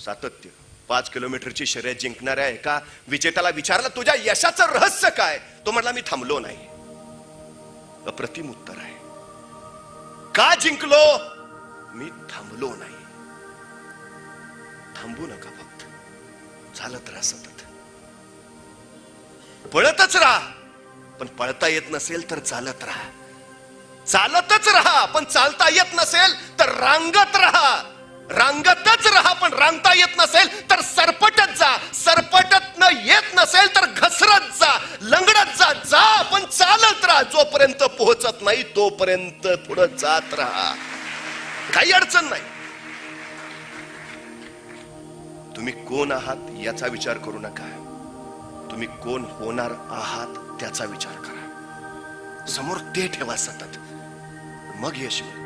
सातत्य. 5 किलोमीटरची शर्यत जिंकणाऱ्या एका विजेत्याला विचारलं तुझ्या यशाचं रहस्य काय, तो म्हटला मी थांबलो नाही. अप्रतिम उत्तर आहे. का जिंकलो? मी थांबलो नाही. थांबू नका, फक्त चालत राहा, सतत पळतच राहा. पण पळता येत नसेल तर चालत राहा. चालतच राहा, पण चालता येत नसेल तर रांगत राहा. रांगतच राहा, पण रांगता येत नसेल तर सरपटत जा. सरपटत न येत नसेल तर घसरत जा, लंगडत जा. जा पण चालत राहा. जोपर्यंत पोहोचत नाही तोपर्यंत पुढे जात राहा. काही अडचण नाही. तुम्ही कोण आहात याचा विचार करू नका. तुम्ही कोण होणार आहात त्याचा विचार करा. समोर ते ठेवा सतत, मग यश मिळतं.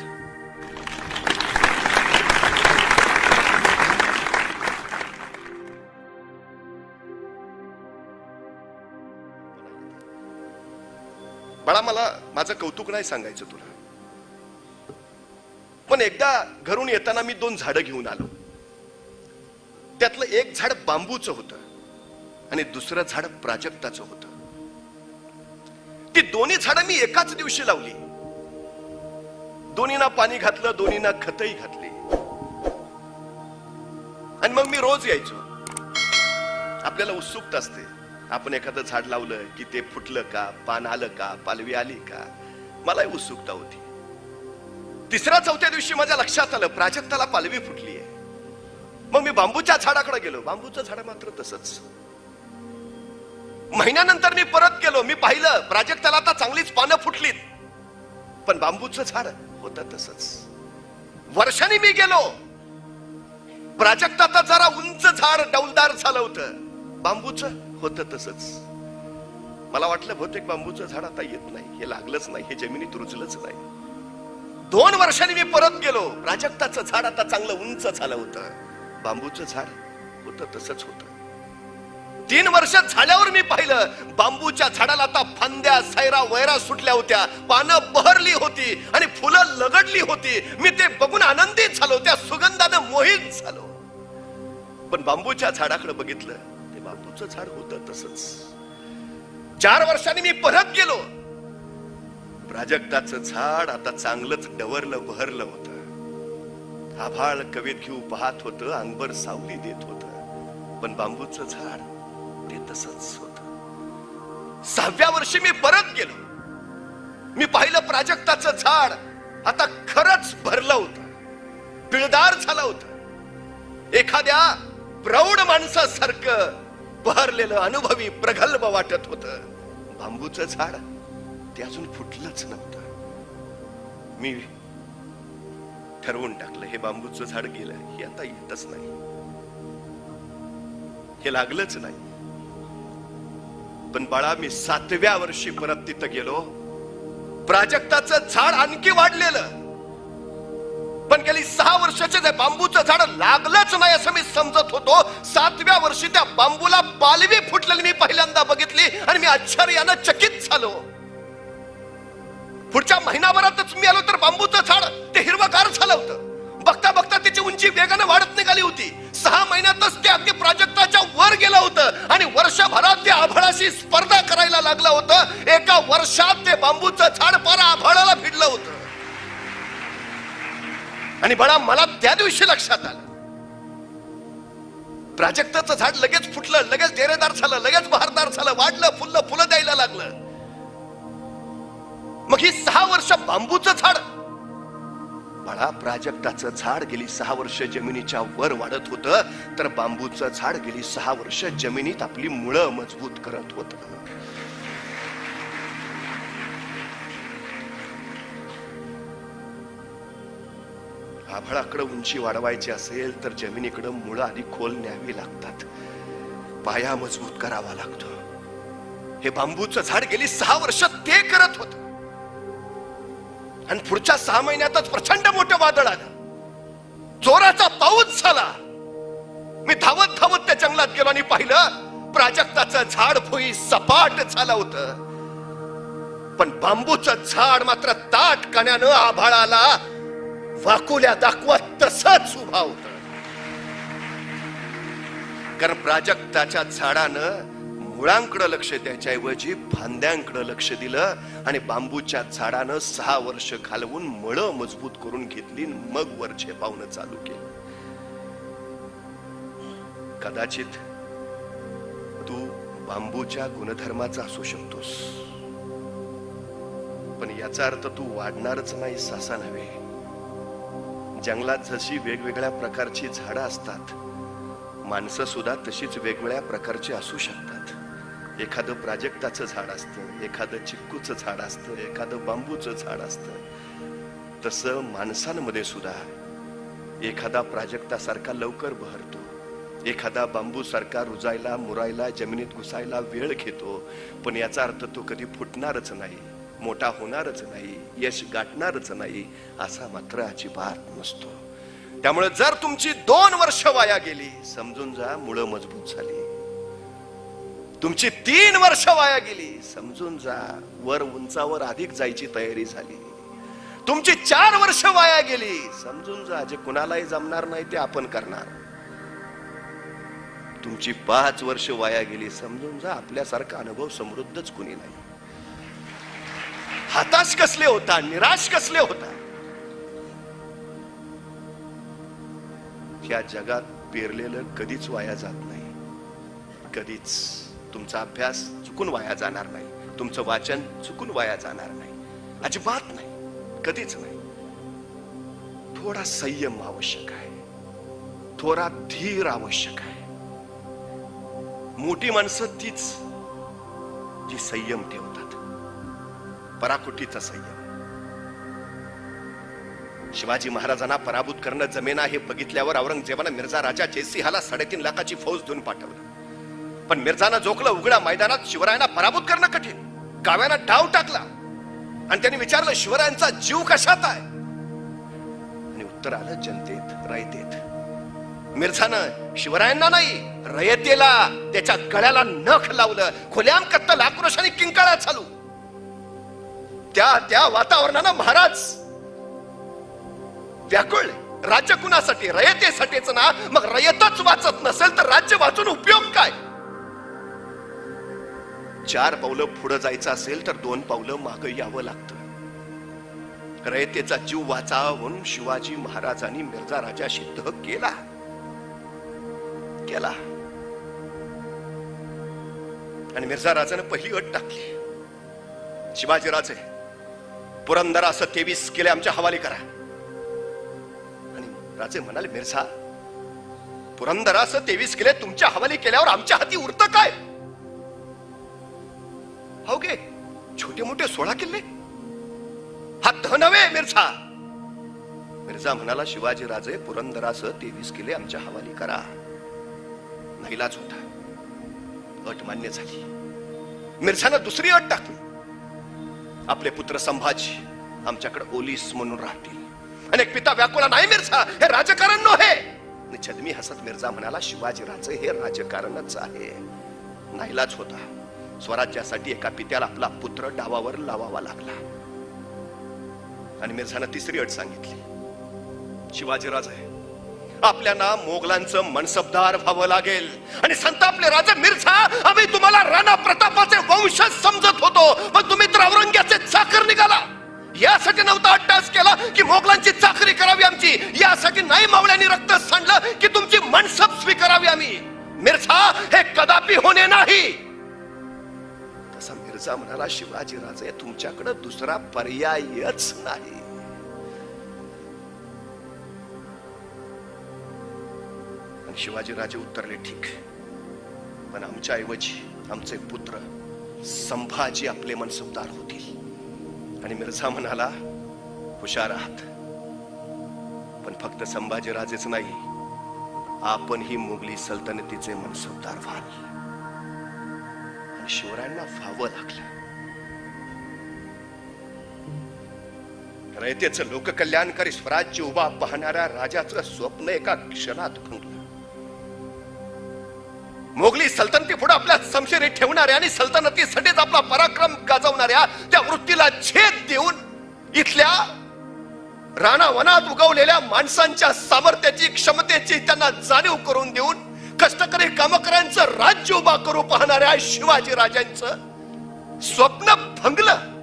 बाळा, मला माझं कौतुक नाही सांगायचं तुला, पण एकदा घरून येताना मी 2 झाडं घेऊन आलो. त्यातलं एक झाड बांबूचं होतं आणि दुसरं झाड प्राजक्ताचं होतं. ती दोन्ही झाडं मी एकाच दिवशी लावली. दोन्हींना पाणी घातलं, दोन्हींना खतही घातली आणि मग मी रोज यायचो. आपल्याला उत्सुकता असते, आपण एखादं झाड लावलं की ते फुटलं का, पान आलं का, पालवी आली का. मलाही उत्सुकता होती. 3-4 दिवशी माझ्या लक्षात आलं प्राजक्ताला पालवी फुटली आहे. मग मी बांबूच्या झाडाकडे गेलो. बांबूचं झाड मात्र तसंच. महिन्यानंतर मी परत गेलो. मी पाहिलं प्राजक्ताला आता चांगलीच पानं फुटलीत, पण बांबूचं झाड होतं तसंच. वर्षांनी मी गेलो. प्राजक्ताचं जरा उंच झाड डौलदार झालं होतं, बांबूचं होतं तसंच. मला वाटलं बहुतेक बांबूचं झाड आता येत नाही, हे लागलंच नाही, हे जमिनीत रुजलंच नाही. 2 वर्षांनी मी परत गेलो. प्राजक्ताचं झाड आता चांगलं उंच झालं होतं, बांबूचं झाड होतं तसंच होतं. 3 वर्ष झाल्यावर मी पाहिलं बांबूच्या झाडाला आता फांद्या सैरा वैरा सुटल्या होत्या, पानं बहरली होती आणि फुलं लगडली होती. मी ते बघून आनंदित झालो, त्या सुगंधानं मोहित झालो. पण बांबूच्या झाडाकडे बघितलं, ते बांबूचं झाड होतं तसंच. 4 वर्षांनी मी परत गेलो. प्राजक्ताचं झाड आता चांगलंच डवरलं बहरलं होतं. आभाळ कवेत घेऊ पाहत होतं, अंगभर सावली देत होतं, पण बांबूचं झाड ते तसंच होतं. 6व्या वर्षी मी परत गेलो. मी पाहिलं प्राजक्ताचं झाड आता खरंच भरलं होतं, पिळदार झालं होतं. एखाद्या प्रौढ माणसासारखं बहरलेलं, अनुभवी, प्रगल्भ वाटत होतं. बांबूचं झाड ते अजून फुटलंच नव्हतं. मी ठरवून टाकलं, हे बांबूचं झाड गेलं, हे आता येतच नाही, हे लागलंच नाही. पण बाळा, मी 7व्या वर्षी परत तिथं गेलो. प्राजक्ताचं झाड आणखी वाढलेलं, पण गेली 6 वर्षाचे जे बांबूचं झाड लागलंच नाही असं मी समजत होतो. 7व्या वर्षी त्या बांबूला पालवी फुटलेली मी पहिल्यांदा बघितली आणि मी आश्चर्यानं चकित झालो. पुढच्या महिनाभरातच मी आलो तर बांबूचं झाड ते हिरवगार झालं होतं. बघता बघता त्याची उंची वेगानं वाढत निघाली होती. 6 महिन्यातच ते अगदी प्राजक्ताच्या वर गेलं होतं आणि वर्षभरात ते आभाळाशी स्पर्धा करायला लागलं होतं. एका वर्षात ते बांबूचं झाड पार आभाळाला भिडलं होतं. आणि बळा, मला त्या दिवशी लक्षात आलं, प्राजक्ताचं झाड लगेच फुटलं, लगेच डेरेदार झालं, लगेच बहारदार झालं, वाढलं, फुललं, फुलं द्यायला लागलं. मग ही 6 वर्ष बांबूचं झाड, बळा, प्राजक्ताचं झाड गेली 6 वर्ष जमिनीच्या वर वाढत होतं, तर बांबूचं झाड गेली 6 वर्ष जमिनीत आपली मुळं मजबूत करत होतं. आभाळाकडे उंची वाढवायची असेल तर जमिनीकडे मुळं आधी खोल न्यावी लागतात, पाया मजबूत करावा लागतो. हे बांबूचं झाड गेली 6 वर्ष ते करत होत आणि पुढच्या 6 महिन्यातच प्रचंड मोठं वादळ आलं, जोराचा पाऊस झाला. मी धावत धावत त्या जंगलात गेलो आणि पाहिलं प्राजक्ताचं झाड भुई सपाट झालं होतं, पण बांबूचं झाड मात्र ताट कण्यानं आभाळाला वाकुल्या दाखवत तसंच उभा होता. कारण प्राजक्ताच्या झाडानं मुळांकडे लक्ष द्यायच्याऐवजी फांद्यांकडे लक्ष दिलं आणि बांबूच्या झाडानं 6 वर्ष घालवून मळं मजबूत करून घेतली, मग वर झेपावणं चालू केलं. कदाचित तू बांबूच्या गुणधर्माचा असू शकतोस, पण याचा अर्थ तू वाढणारच नाही असा नव्हे. जंगलात जशी वेगवेगळ्या प्रकारची झाडं असतात, माणसं सुद्धा तशीच वेगवेगळ्या प्रकारची असू शकतात. एखादं प्राजक्ताचं झाड असतं, एखादं चिक्कूचं झाड असतं, एखादं बांबूचं झाड असतं. तसं माणसांमध्ये सुद्धा एखादा प्राजक्तासारखा लवकर बहरतो, एखादा बांबू सारखा रुजायला मुरायला जमिनीत घुसायला वेळ घेतो. पण याचा अर्थ तो कधी फुटणारच नाही, मोठा होणारच नाही, यश गाठणारच नाही असा मात्र अजिबात नसतो. त्यामुळे जर तुमची 2 वर्ष वाया गेली, समजून जा मुळं मजबूत झाली. तुमची 3 वर्ष वाया गेली, समजून जा वर उंचावर अधिक जायची तयारी झाली. तुमची 4 वर्ष वाया गेली, समजून जा जे कुणालाही जमणार नाही ते आपण करणार. तुमची 5 वर्ष वाया गेली, समजून जा आपल्यासारखा अनुभव समृद्धच कुणी नाही. हताश कसले होता, निराश कसले होता. या जगात पेरलेलं कधीच वाया जात नाही, कधीच. तुमचा अभ्यास चुकून वाया जाणार नाही, तुमचं वाचन चुकून वाया जाणार नाही, अजिबात नाही, कधीच नाही. थोडा संयम आवश्यक आहे, थोडा धीर आवश्यक आहे. मोठी माणसं तीच जी संयम ठेवतात, पराकुटीचा संयम. शिवाजी महाराजांना पराभूत करणं जमेना हे बघितल्यावर औरंगजेबानं मिर्झा राजा जयसिंहाला 3.5 लाखाची फौज देऊन पाठवलं. पण मिर्झानं जोखलं उघड्या मैदानात शिवरायांना पराभूत करणं कठीण. गाव्याना डाव टाकला आणि त्यांनी विचारलं शिवरायांचा जीव कशात आहे, आणि उत्तर आलं जनतेत, रयतेत. मिर्झानं शिवरायांना नाही, रयतेला, त्याच्या गळ्याला नख लावलं. खुल्याम कत्तल, आक्रोश आणि किंकाळा चालू. त्या वातावरणानं महाराज व्याकुळ. राज्य कुणासाठी? रयतेसाठीच ना. मग रयतच वाचत नसेल तर राज्य वाचून उपयोग काय? 4 पावलं पुढे जायचं असेल तर 2 पावलं मागे यावं लागतं. रयतेचा जीव वाचावा म्हणून शिवाजी महाराजांनी मिर्झा राजाशी तह केला. आणि मिर्झा राजाने पहिली अट टाकली, शिवाजी राजे पुरंदरासह 23 किल्ले आमच्या हवाली करा. आणि राजे म्हणाले, मिर्झा पुरंदरासह 23 किल्ले तुमच्या हवाली केल्यावर आमच्या हाती उरतं काय? हो गे छोटे मोठे 16 किल्ले, हा तह नव्हे मिर्झा. मिर्झा म्हणाला, शिवाजी राजे पुरंदरासह 23 किल्ले आमच्या हवाली करा. नाईलाज होता, अट मान्य झाली. मिर्झानं दुसरी अट टाकली, आपले पुत्र संभाजी आमच्याकडे ओलीस म्हणून राहतील. अनेक पिता व्याकुळा, नाही मिर्झा हे राजकारण नव्हे. छद्मी हसत मिर्झा म्हणाला, शिवाजी राजे हे राजकारणच आहे. नाईलाज होता, स्वराज्यासाठी एका पित्याला आपला पुत्र डावावर लावावा लागला. आणि मिर्झानं तिसरी अट सांगितली, शिवाजी राजे आपल्याला मोगलांचं मनसबदार व्हावं लागेल. आणि संतापले राजे, मिर्झा आम्ही तुम्हाला राणा प्रतापाचे वंशज समजत होतो, पण तुम्ही तर औरंग्याचे चाकर निघाला. यासाठी नव्हता अट्टास केला की मोगलांची चाकरी करावी आमची, यासाठी नाही मावळ्यांनी रक्त सांडलं की तुमची मनसब स्वीकारावी आम्ही. मिर्झा हे कदापि होणे नाही. तसा मिर्झा म्हणाला, शिवाजी राजे तुमच्याकडे दुसरा पर्यायच नाही. शिवाजी राजे उत्तरले, ठीक, पण आमच्या ऐवजी आमचे पुत्र संभाजी आपले मनसबदार होतील. आणि मिर्झा म्हणाला, हुशार आहात, पण फक्त संभाजी राजेच नाही, आपण ही मुघली सल्तनतीचे मनसबदार व्हाल. आणि शिवरायांना व्हावं लागलं. रयतेचं लोककल्याणकारी स्वराज्य उभा पाहणाऱ्या राजाचं स्वप्न एका क्षणात भंगलं. मोगली सल्तनती पुढे आपल्या समशेरी ठेवणाऱ्या आणि सल्तनतीसाठीच आपला पराक्रम गाजवणाऱ्या त्या वृत्तीला छेद देऊन इथल्या राणा वनात उगवलेल्या माणसांच्या सामर्थ्याची, क्षमतेची त्यांना जाणीव करून देऊन कष्टकरी कामकऱ्यांचं राज्य उभा करू पाहणाऱ्या शिवाजी राजांचं स्वप्न भंगलं.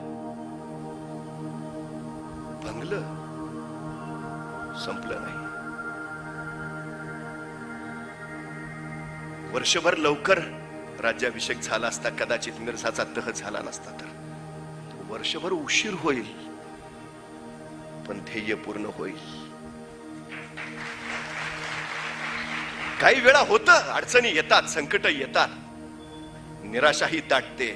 संपलं नाही. वर्षभर लवकर राज्याभिषेक झाला असता कदाचित मिर्झाचा तह झाला नसता तर वर्षभर उशीर होईल पण ध्येय पूर्ण होईल. काही वेळा होतं, अडचणी येतात, संकट येतात, निराशाही दाटते,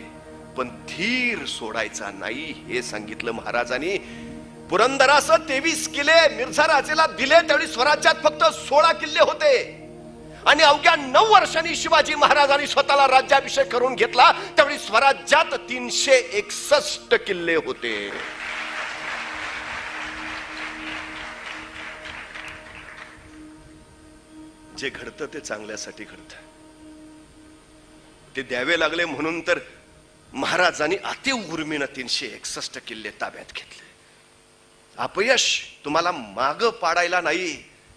पण धीर सोडायचा नाही हे सांगितलं महाराजांनी. पुरंदरासह 23 किल्ले मिर्झा राजेला दिले, त्यावेळी स्वराज्यात फक्त 16 किल्ले होते आणि अवघ्या 9 वर्षांनी शिवाजी महाराजांनी स्वतःला राज्याभिषेक करून घेतला, त्यावेळी स्वराज्यात 361 किल्ले होते. जे घडतं ते चांगल्यासाठी घडतं. ते द्यावे लागले म्हणून तर महाराजांनी अति उर्मीनं 361 किल्ले ताब्यात घेतले. अपयश तुम्हाला माग पाडायला नाही,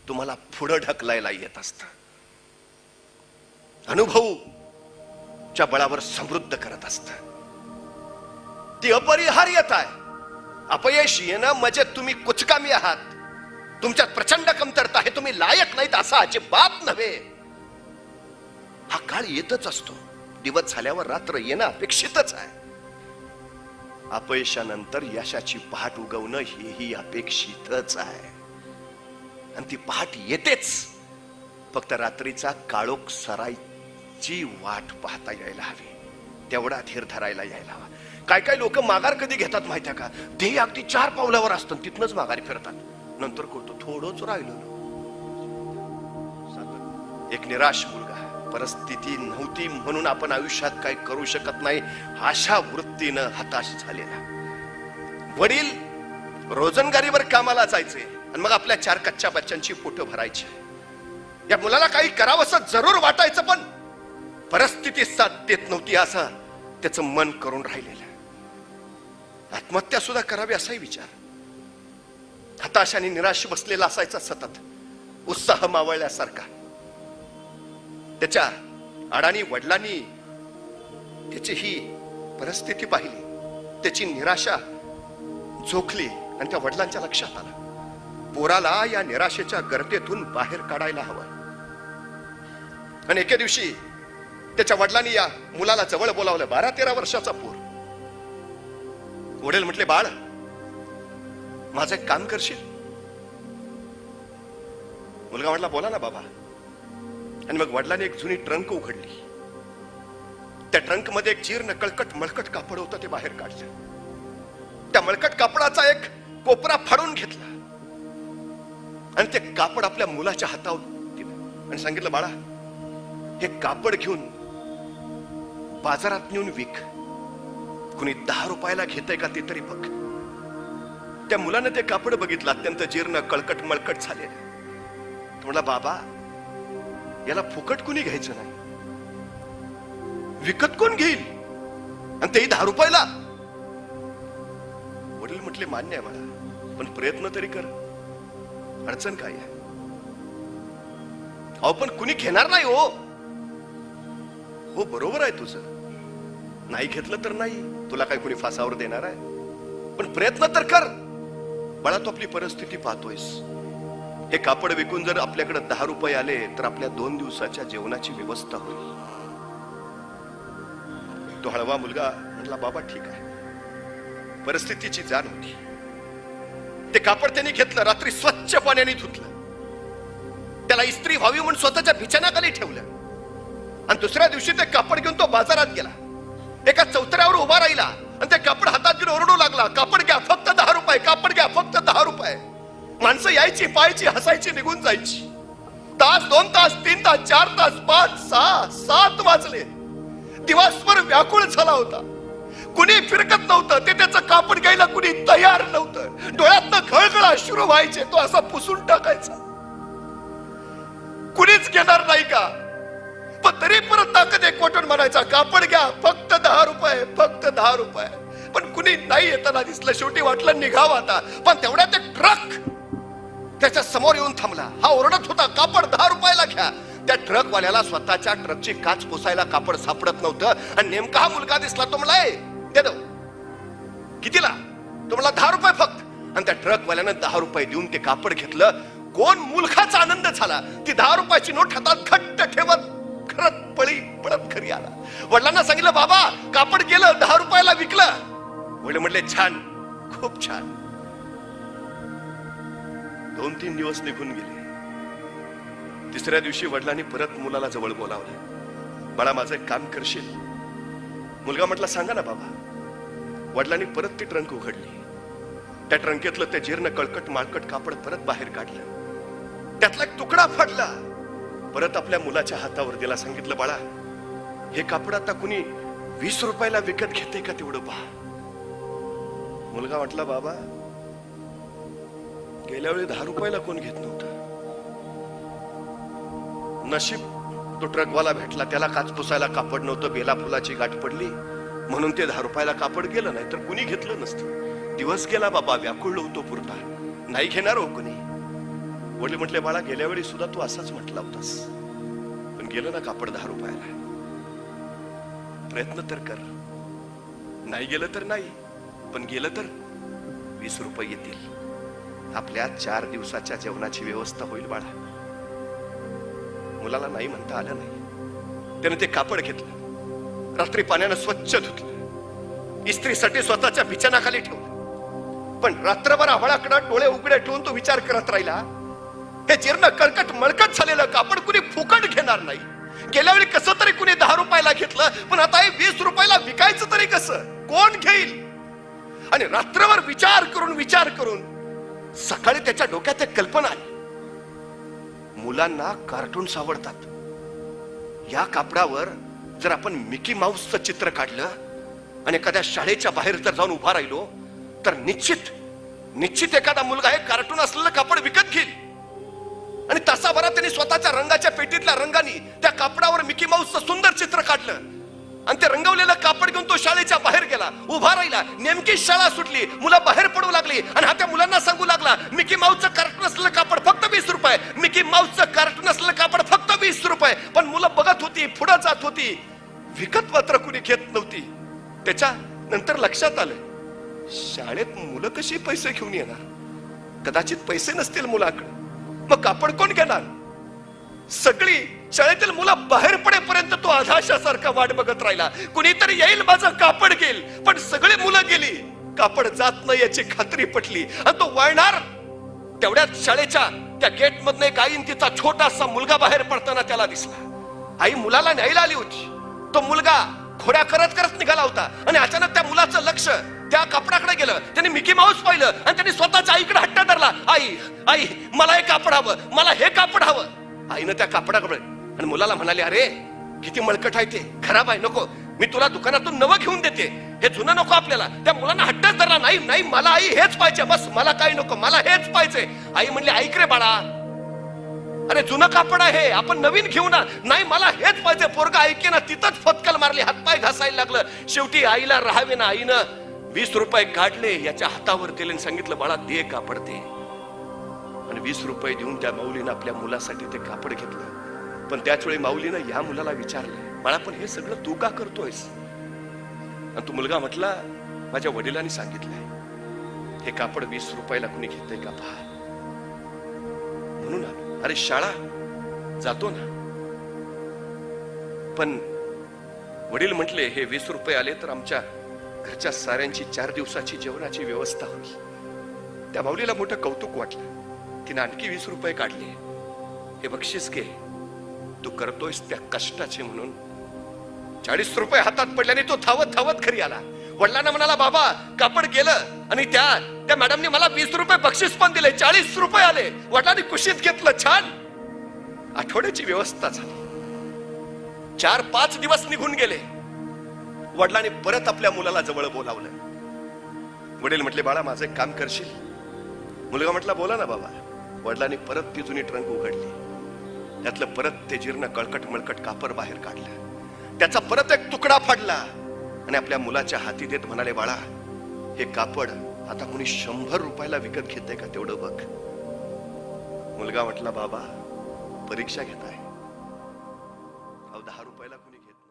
तुम्हाला पुढे ढकलायला येत असतं. अनुभवच्या बळावर समृद्ध करत असतं. ती अपरिहार्यता आहे. अपयश येणं म्हणजे तुम्ही कुचकामी आहात, तुमच्यात प्रचंड कमतरता आहे, तुम्ही लायक नाहीत असं अजिबात नव्हे. हा काळ येतच असतो. दिवस झाल्यावर रात्र येणं अपेक्षितच आहे. अपयशानंतर यशाची पहाट उगवणं हेही अपेक्षितच आहे. आणि ती पहाट येतेच, फक्त रात्रीचा काळोख सरायची वाट पाहता यायला हवी, तेवढा धीर धरायला यायला हवा. काय काय लोक माघार कधी घेतात माहितीये का? ध्येय अगदी 4 पावलावर असतं, तिथनच माघारी फिरतात. नंतर कळतो थोडंच राहिलो. एक निराश मुलगा, परिस्थिती नव्हती म्हणून आपण आयुष्यात काय करू शकत नाही अशा वृत्तीनं हताश झालेला. वडील रोजंदारीवर कामाला जायचे आणि मग आपल्या 4 कच्च्या बच्चांची पोटं भरायची. या मुलाला काही करावंसं जरूर वाटायचं, पण परिस्थिती साथ देत नव्हती असं त्याचं मन करून राहिलेलं. आत्महत्या सुद्धा करावी असाही विचार. हताश आणि निराश बसलेला असायचा सतत, उत्साह मावळल्यासारखा. त्याच्या अडाणी वडिलांनी त्याची ही परिस्थिती पाहिली, त्याची निराशा झोकली आणि त्या वडिलांच्या लक्षात आलं पोराला या निराशेच्या गर्तेतून बाहेर काढायला हवं. आणि एके दिवशी त्याच्या वडिलांनी या मुलाला जवळ बोलावलं. 12-13 वर्षाचा पोर. वडील म्हटले, बाळ माझं एक काम करशील? मुलगा म्हटला, बोला ना बाबा. आणि मग वडिलांनी एक जुनी ट्रंक उघडली. त्या ट्रंक मध्ये एक जीर्ण कळकट मळकट कापड होतं, ते बाहेर काढलं. त्या मळकट कापडाचा एक कोपरा फाडून घेतला आणि ते कापड आपल्या मुलाच्या हातावर दिलं आणि सांगितलं, बाळा हे कापड घेऊन बाजारात नेऊन विक. कुणी 10 रुपयाला घेतय का ते तरी बघ. त्या मुलानं ते कापड बघितलं, अत्यंत जीर्ण कळकट मळकट झालेलं. तो म्हणला, बाबा याला फुकट कुणी घ्यायचं नाही, विकत कोण घेईल, आणि तेही 10 रुपयाला. वडील म्हटले, मान्य आहे मला, पण प्रयत्न तरी कर. अडचण काय आहे? अहो पण कुणी घेणार नाही. हो हो बरोबर आहे तुझं, नाही घेतलं तर नाही, तुला काय कुणी फासावर देणार आहे, पण प्रयत्न तर कर. बाळा तू आपली परिस्थिती पाहतोयस, हे कापड विकून जर आपल्याकडे 10 रुपये आले तर आपल्या 2 दिवसाच्या जेवणाची व्यवस्था होईल. तो हळवा मुलगा म्हटला, बाबा ठीक आहे. परिस्थितीची जाण होती. ते कापड त्यांनी घेतलं, रात्री स्वच्छ पाण्याने धुतलं, त्याला इस्त्री व्हावी म्हणून स्वतःच्या बिछाण्याखाली ठेवलं आणि दुसऱ्या दिवशी ते कापड घेऊन तो बाजारात गेला. एका चौतऱ्यावर उभा राहिला आणि ते कापड हातात घेऊन ओरडू लागला, कापड घ्या फक्त 10 रुपये, कापड घ्या फक्त 10 रुपये. माणसं यायची, पाहायची, हसायची, निघून जायची. तास, 2 तास, 3 तास, 4 तास, 5, 6, 7 वाजले. दिवसभर व्याकुळ झाला होता. कुणी फिरकत नव्हतं, ते त्याचं कापड घ्यायला कुणी तयार नव्हतं. डोळ्यातनं घळघळ अश्रू व्हायचे, तो असा पुसून टाकायचा. कुणीच घेणार नाही का? पण तरी परत ताकद एकवटून म्हणायचा, कापड घ्या फक्त 10 रुपये, फक्त 10 रुपये. पण कुणी नाही येताना दिसलं. शेवटी वाटलं निघावं आता, पण तेवढ्यात एक ट्रक त्याच्या समोर येऊन थांबला. हा ओरडत होता, कापड 10 रुपयाला घ्या. त्या ट्रकवाल्याला स्वतःच्या ट्रकची काच पुसायला कापड सापडत नव्हतं आणि नेमका हा मुलगा दिसला. तो म्हणला, दे दो. कितीला? तो म्हणला 10 रुपये फक्त. आणि त्या ट्रकवाल्यानं 10 रुपये देऊन ते कापड घेतलं. कोण मुलखाचा आनंद झाला. ती 10 रुपयाची नोट हातात घट्ट ठेवत खरंच पळत घरी आला. वडिलांना सांगितलं, बाबा कापड गेलं, 10 रुपयाला विकलं. वडील म्हटले, छान, खूप छान. 2-3 दिवस निघून गेले. तिसऱ्या दिवशी वडिलांनी परत मुलाला जवळ बोलावलं. बाळा माझं एक काम करशील? मुलगा म्हटला, सांगा ना बाबा. वडिलांनी परत ती ट्रंक उघडली. त्या ट्रंकेतलं ते जीर्ण कळकट माळकट कापड परत बाहेर काढलं. त्यातला एक तुकडा फाडला. परत आपल्या मुलाच्या हातावर दिला. सांगितलं, बाळा हे कापड आता कुणी 20 रुपयाला विकत घेते का तेवढं पहा. मुलगा म्हटला, बाबा गेल्या वेळी 10 रुपयाला कोण घेत नव्हतं. नशीब तो ट्रकवाला भेटला. त्याला काच पुसायला कापड नव्हतं. बेला फुलाची गाठ पडली म्हणून ते 10 रुपयाला कापड गेलं, नाही तर कुणी घेतलं नसतं. दिवस गेला बाबा, व्याकुळ होतो पुरता, नाही घेणार हो कुणी. वडील म्हटले, बाळा गेल्या वेळी सुद्धा तू असाच म्हटला होतास, पण गेलं ना कापड 10 रुपयाला. प्रयत्न तर कर. नाही गेलं तर नाही, पण गेलं तर 20 रुपये येतील. आपल्या 4 दिवसाच्या जेवणाची व्यवस्था होईल बाळा. मुलाला नाही म्हणता आलं नाही. त्याने ते कापड घेतलं. रात्री पाण्यानं स्वच्छ धुतलं. इस्त्रीसाठी स्वतःच्या बिछाणाखाली ठेवलं. पण रात्रभर आभाळाकडे डोळे उघडे ठेवून तो विचार करत राहिला, हे जीर्ण कळकट मळकट झालेलं कापड कुणी फुकट घेणार नाही. गेल्या वेळी कसं तरी कुणी 10 रुपयाला घेतलं, पण आता हे 20 रुपयाला विकायचं तरी कसं, कोण घेईल. आणि रात्रभर विचार करून सकाळी त्याच्या डोक्यात एक कल्पना आली. मुलांना कार्टून्स आवडतात. या कापडावर जर आपण मिकी माऊसचं चित्र काढलं आणि एखाद्या शाळेच्या बाहेर जर जाऊन उभा राहिलो, तर निश्चित एखादा मुलगा हे कार्टून असलेलं कापड विकत घेईल. आणि तासाभरात त्यांनी स्वतःच्या रंगाच्या पेटीतल्या रंगाने त्या कापडावर मिकी माऊसचं सुंदर चित्र काढलं आणि ते रंगवलेलं कापड घेऊन तो शाळेच्या बाहेर गेला, उभा राहिला. नेमकी शाळा सुटली, मुलं बाहेर पडू लागली आणि हा त्या मुलांना सांगू लागला, मिकी माऊसचं कार्टून असलेलं कापड फक्त 20 रुपये, मिकी माऊसचं कार्टून असलेलं कापड फक्त 20 रुपये. पण मुलं बघत होती, पुढे जात होती. विकत मात्र कुणी घेत नव्हती. त्याच्या नंतर लक्षात आलं, शाळेत मुलं कशी पैसे घेऊन येणार. कदाचित पैसे नसतील मुलाकडे, मग कापड कोण घेणार. सगळी शाळेतील मुलं बाहेर पडेपर्यंत तो आधाशासारखा वाट बघत राहिला. कुणीतरी येईल, माझं कापड घेईल. पण सगळी मुलं गेली, कापड जात नाही याची खात्री पटली. आणि तो वळणार तेवढ्यात शाळेच्या त्या गेट मधनं एक आई तिचा छोटासा मुलगा बाहेर पडताना त्याला दिसला. आई मुलाला न्यायला आली होती. तो मुलगा घोड्या करत करत निघाला होता आणि अचानक त्या मुलाचं लक्ष त्या कापडाकडे गेलं. त्याने मिकी माऊस पाहिलं आणि त्याने स्वतःच्या आईकडे हट्ट धरला, आई मला हे कापड हवं, मला हे कापड हवं. आईनं त्या कापडाकडे आणि मुलाला म्हणाले, अरे किती मळकट आहे, ते खराब आहे, नको, मी तुला दुकानातून नवं घेऊन देते, हे जुनं नको आपल्याला. त्या मुलांना हट्टच धरला, नाही मला आई हेच पाहिजे, बस मला काही नको, मला हेच पाहिजे. आई म्हणली, ऐक रे बाळा, अरे जुनं कापड आहे, आपण नवीन घेऊ ना. नाही मला हेच पाहिजे. पोरगा ऐके ना, तिथंच फटकल मारली, हातपाय घासायला लागलं. शेवटी आईला राहावे ना, आईनं 20 रुपये काढले, याच्या हातावर दिले आणि सांगितलं, बाळा दे कापड दे. आणि 20 रुपये देऊन त्या माऊलीनं आपल्या मुलासाठी ते कापड घेतलं. पण त्याच वेळी माऊलीनं या मुलाला विचारलं, बाळा पण हे सगळं तू का करतोयस. आणि तो मुलगा म्हटला, माझ्या वडिलांनी सांगितलंय हे कापड 20 रुपयाला कुणी घेतय का पहा, म्हणून अरे शाळा जातो ना. पण वडील म्हटले, हे 20 रुपये आले तर आमच्या घरच्या साऱ्यांची 4 दिवसाची जेवणाची व्यवस्था होईल. त्या माऊलीला मोठं कौतुक वाटलं. तिने आणखी 20 रुपये काढले. हे बक्षीस घे, तू करतोयस त्या कष्टाचे म्हणून. 40 रुपये हातात पडल्याने तो धावत घरी आला. वडिलांना म्हणाला, बाबा कापड गेलं आणि त्या मॅडमने मला 20 रुपये बक्षीस पण दिले, 40 रुपये आले. वडिलांनी कुशीत घेतलं. छान आठवड्याची व्यवस्था झाली. 4-5 दिवस निघून गेले. वडिलांनी परत आपल्या मुलाला जवळ बोलावलं. वडील म्हटले, बाळा माझं एक काम करशील. मुलगा म्हटला, बोला ना बाबा. वडिलांनी परत ती जुनी ट्रंक उघडली. त्यातलं परत ते जीर्ण कळकट मळकट कापड बाहेर काढलं. त्याचा परत एक तुकडा फाडला आणि आपल्या मुलाच्या हाती देत म्हणाले, बाळा हे कापड आता कोणी 100 रुपयाला विकत घेतय का तेवढं बघ. मुलगा म्हटला, बाबा परीक्षा घेताय, अहो 10 रुपयाला कुणी घेत नाही.